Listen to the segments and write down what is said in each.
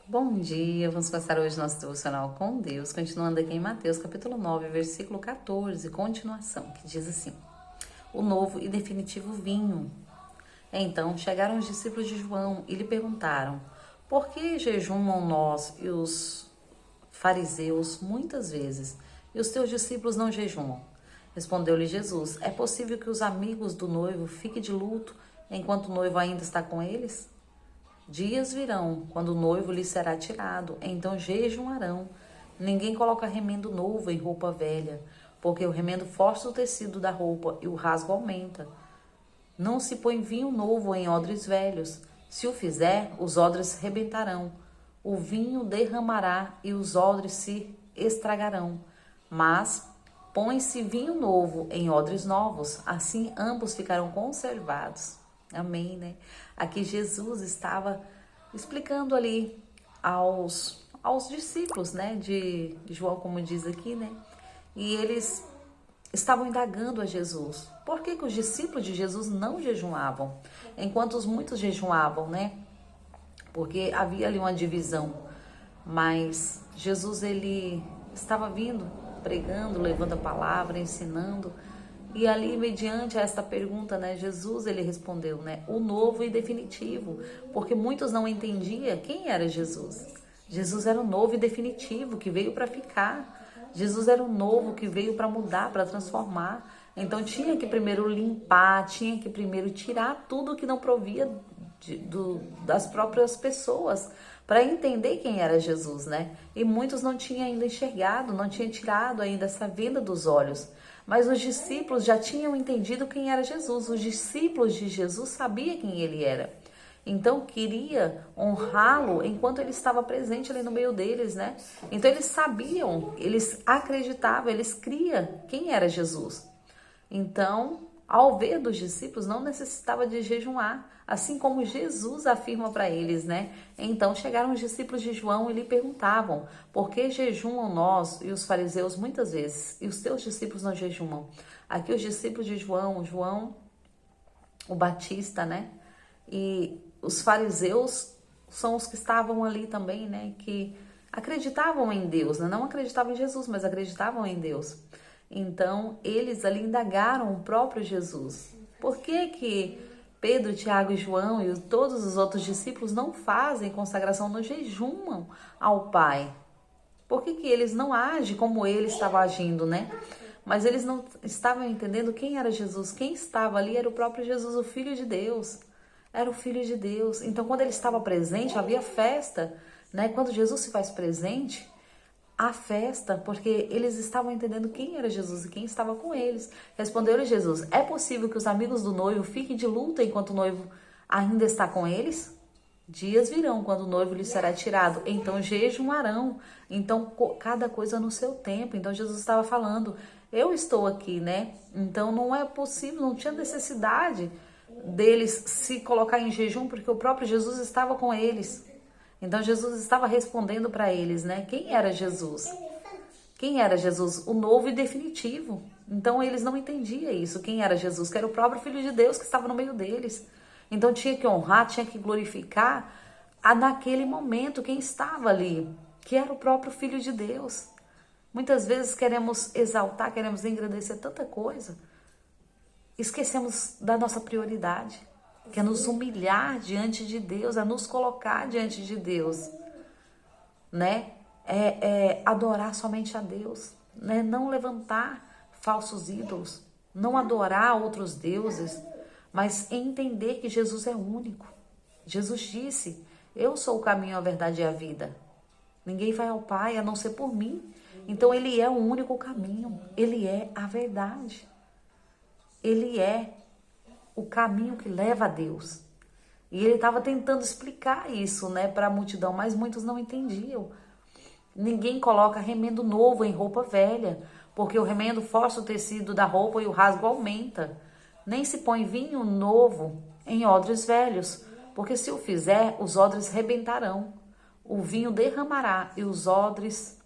Bom dia, vamos começar hoje nosso devocional com Deus, continuando aqui em Mateus capítulo 9, versículo 14, continuação, que diz assim: o novo e definitivo vinho. Então chegaram os discípulos de João e lhe perguntaram: por que jejumam nós e os fariseus muitas vezes, e os teus discípulos não jejumam? Respondeu-lhe Jesus: é possível que os amigos do noivo fiquem de luto enquanto o noivo ainda está com eles? Dias virão, quando o noivo lhe será tirado, então jejuarão. Ninguém coloca remendo novo em roupa velha, porque o remendo força o tecido da roupa e o rasgo aumenta. Não se põe vinho novo em odres velhos. Se o fizer, os odres rebentarão. O vinho derramará e os odres se estragarão. Mas põe-se vinho novo em odres novos, assim ambos ficarão conservados. Amém, né? Aqui Jesus estava explicando ali aos discípulos, né? De João, como diz aqui, né? E eles estavam indagando a Jesus. Por que que os discípulos de Jesus não jejuavam? Enquanto os muitos jejuavam, né? Porque havia ali uma divisão. Mas Jesus, ele estava vindo, pregando, levando a palavra, ensinando. E ali, mediante esta pergunta, né, Jesus, ele respondeu, né, o novo e definitivo, porque muitos não entendiam quem era Jesus. Jesus era o novo e definitivo, que veio para ficar. Jesus era o novo que veio para mudar, para transformar. Então tinha que primeiro limpar, tinha que primeiro tirar tudo que não provia das próprias pessoas, para entender quem era Jesus, né? E muitos não tinham ainda enxergado, não tinham tirado ainda essa venda dos olhos. Mas os discípulos já tinham entendido quem era Jesus. Os discípulos de Jesus sabiam quem ele era. Então queria honrá-lo enquanto ele estava presente ali no meio deles, né? Então eles sabiam, eles acreditavam, eles criam quem era Jesus. Então, ao ver dos discípulos, não necessitava de jejuar, assim como Jesus afirma para eles, né? Então chegaram os discípulos de João e lhe perguntavam: por que jejuam nós e os fariseus muitas vezes, e os teus discípulos não jejumam? Aqui os discípulos de João o Batista, né? E os fariseus são os que estavam ali também, né? Que acreditavam em Deus, né? Não acreditavam em Jesus, mas acreditavam em Deus. Então, eles ali indagaram o próprio Jesus. Por que que Pedro, Tiago e João e todos os outros discípulos não fazem consagração, não jejumam ao Pai? Por que que eles não agem como ele estava agindo, né? Mas eles não estavam entendendo quem era Jesus. Quem estava ali era o próprio Jesus, o Filho de Deus. Era o Filho de Deus. Então, quando ele estava presente, havia festa, né? Quando Jesus se faz presente, a festa, porque eles estavam entendendo quem era Jesus e quem estava com eles. Respondeu-lhe Jesus: é possível que os amigos do noivo fiquem de luto enquanto o noivo ainda está com eles? Dias virão quando o noivo lhe será tirado, então jejuarão. Então, cada coisa no seu tempo. Então, Jesus estava falando: eu estou aqui, né? Então, não é possível, não tinha necessidade deles se colocar em jejum, porque o próprio Jesus estava com eles. Então Jesus estava respondendo para eles, né? Quem era Jesus? Quem era Jesus? O novo e definitivo. Então eles não entendiam isso. Quem era Jesus? Que era o próprio Filho de Deus que estava no meio deles. Então tinha que honrar, tinha que glorificar naquele momento quem estava ali, que era o próprio Filho de Deus. Muitas vezes queremos exaltar, queremos engrandecer tanta coisa, esquecemos da nossa prioridade, que é nos humilhar diante de Deus, é nos colocar diante de Deus, né? É adorar somente a Deus, né? Não levantar falsos ídolos, não adorar outros deuses, mas entender que Jesus é único. Jesus disse: eu sou o caminho, a verdade e a vida. Ninguém vai ao Pai a não ser por mim. Então ele é o único caminho, ele é a verdade. Ele é o caminho que leva a Deus. E ele estava tentando explicar isso, né, para a multidão, mas muitos não entendiam. Ninguém coloca remendo novo em roupa velha, porque o remendo força o tecido da roupa e o rasgo aumenta. Nem se põe vinho novo em odres velhos, porque se o fizer, os odres rebentarão. O vinho derramará e os odres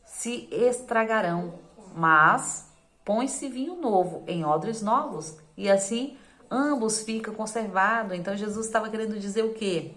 se estragarão. Mas põe-se vinho novo em odres novos, e assim ambos ficam conservados. Então Jesus estava querendo dizer o quê?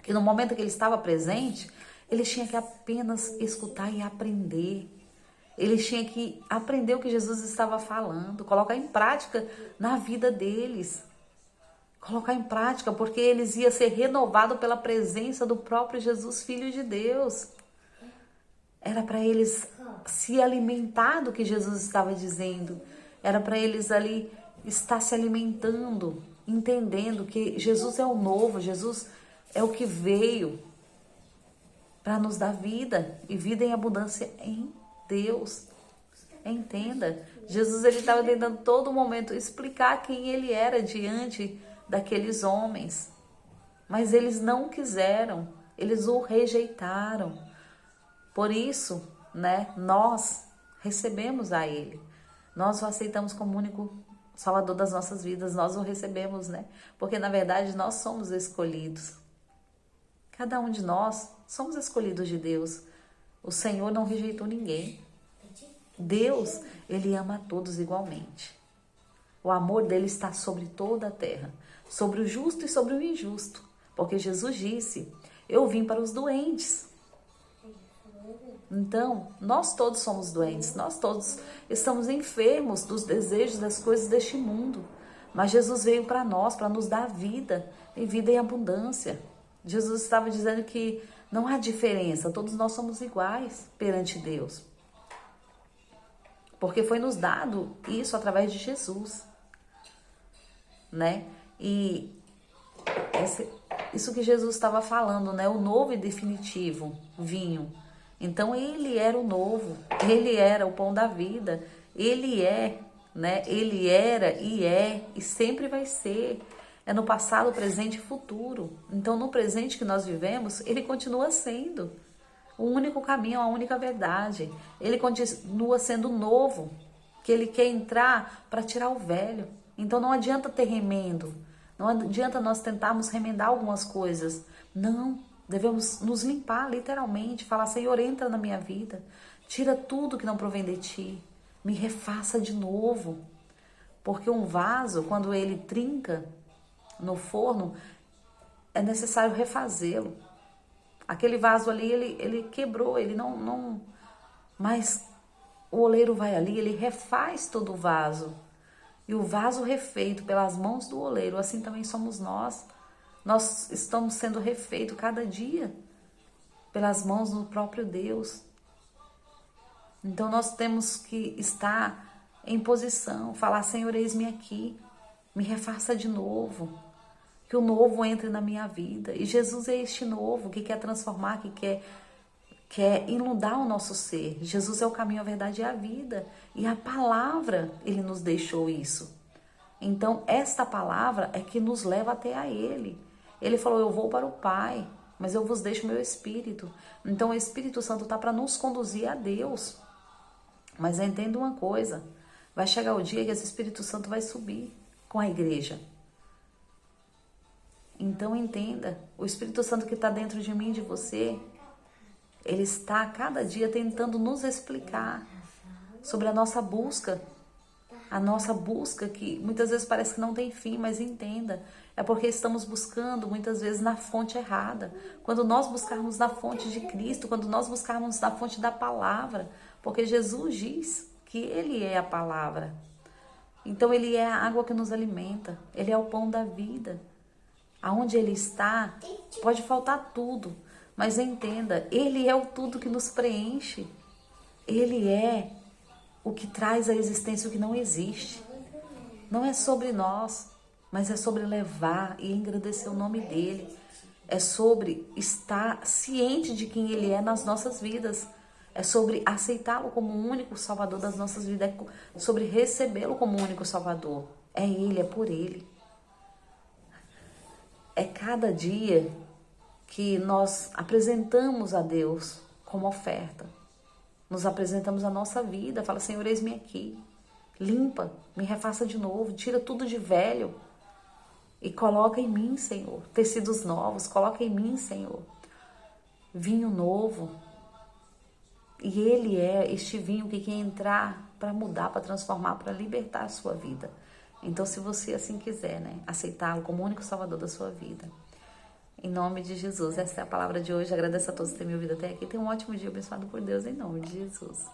que no momento que ele estava presente, eles tinham que apenas escutar e aprender. Eles tinham que aprender o que Jesus estava falando, colocar em prática na vida deles. Colocar em prática, porque eles iam ser renovados pela presença do próprio Jesus, Filho de Deus. Era para eles se alimentar do que Jesus estava dizendo. Era para eles ali estar se alimentando, entendendo que Jesus é o novo, Jesus é o que veio para nos dar vida, e vida em abundância em Deus. Entenda, Jesus ele estava tentando todo momento explicar quem ele era diante daqueles homens, mas eles não quiseram, eles o rejeitaram. Por isso, né, nós recebemos a ele, nós o aceitamos como único Salvador das nossas vidas, nós o recebemos, né? Porque na verdade nós somos escolhidos. Cada um de nós somos escolhidos de Deus. O Senhor não rejeitou ninguém. Deus, ele ama a todos igualmente. O amor dele está sobre toda a terra, sobre o justo e sobre o injusto. Porque Jesus disse, eu vim para os doentes. Então, nós todos somos doentes, nós todos estamos enfermos dos desejos das coisas deste mundo. Mas Jesus veio para nós, para nos dar vida, e vida em abundância. Jesus estava dizendo que não há diferença, todos nós somos iguais perante Deus. Porque foi nos dado isso através de Jesus, né? E isso que Jesus estava falando, né? O novo e definitivo vinho. Então ele era o novo, ele era o pão da vida, ele é, né? Ele era e é e sempre vai ser. É no passado, presente e futuro. Então no presente que nós vivemos, ele continua sendo o único caminho, a única verdade. Ele continua sendo novo, que ele quer entrar para tirar o velho. Então não adianta ter remendo, não adianta nós tentarmos remendar algumas coisas. Não, devemos nos limpar literalmente, falar, Senhor, entra na minha vida, tira tudo que não provém de ti, me refaça de novo. Porque um vaso, quando ele trinca no forno, é necessário refazê-lo. Aquele vaso ali, ele quebrou, ele não... Mas o oleiro vai ali, ele refaz todo o vaso. E o vaso refeito pelas mãos do oleiro, assim também somos nós. Nós estamos sendo refeitos cada dia pelas mãos do próprio Deus. Então nós temos que estar em posição, falar, Senhor, eis-me aqui, me refaça de novo. Que o novo entre na minha vida. E Jesus é este novo que quer transformar, que quer inundar o nosso ser. Jesus é o caminho, a verdade e a vida. E a palavra, ele nos deixou isso. Então, esta palavra é que nos leva até a ele. Ele falou, eu vou para o Pai, mas eu vos deixo o meu Espírito. Então, o Espírito Santo está para nos conduzir a Deus. Mas entenda uma coisa, vai chegar o dia que esse Espírito Santo vai subir com a igreja. Então entenda, o Espírito Santo que está dentro de mim e de você, ele está a cada dia tentando nos explicar sobre a nossa busca que muitas vezes parece que não tem fim, mas entenda, é porque estamos buscando muitas vezes na fonte errada. Quando nós buscarmos na fonte de Cristo, quando nós buscarmos na fonte da palavra, porque Jesus diz que ele é a palavra. Então ele é a água que nos alimenta, ele é o pão da vida. Aonde ele está, pode faltar tudo, mas entenda, ele é o tudo que nos preenche. Ele é o que traz à existência o que não existe. Não é sobre nós, mas é sobre levar e engrandecer o nome dele. É sobre estar ciente de quem ele é nas nossas vidas. É sobre aceitá-lo como o único salvador das nossas vidas. É sobre recebê-lo como o único salvador. É ele, é por ele. É cada dia que nós apresentamos a Deus como oferta. Nos apresentamos a nossa vida. Fala, Senhor, eis-me aqui. Limpa, me refaça de novo. Tira tudo de velho. E coloca em mim, Senhor. Tecidos novos, coloca em mim, Senhor. Vinho novo. E ele é este vinho que quer entrar para mudar, para transformar, para libertar a sua vida. Então, se você assim quiser, né, aceitá-lo como o único salvador da sua vida, Em nome de Jesus. Essa é a palavra de hoje. Agradeço a todos por terem me ouvido até aqui. Tenham um ótimo dia abençoado por Deus, em nome de Jesus.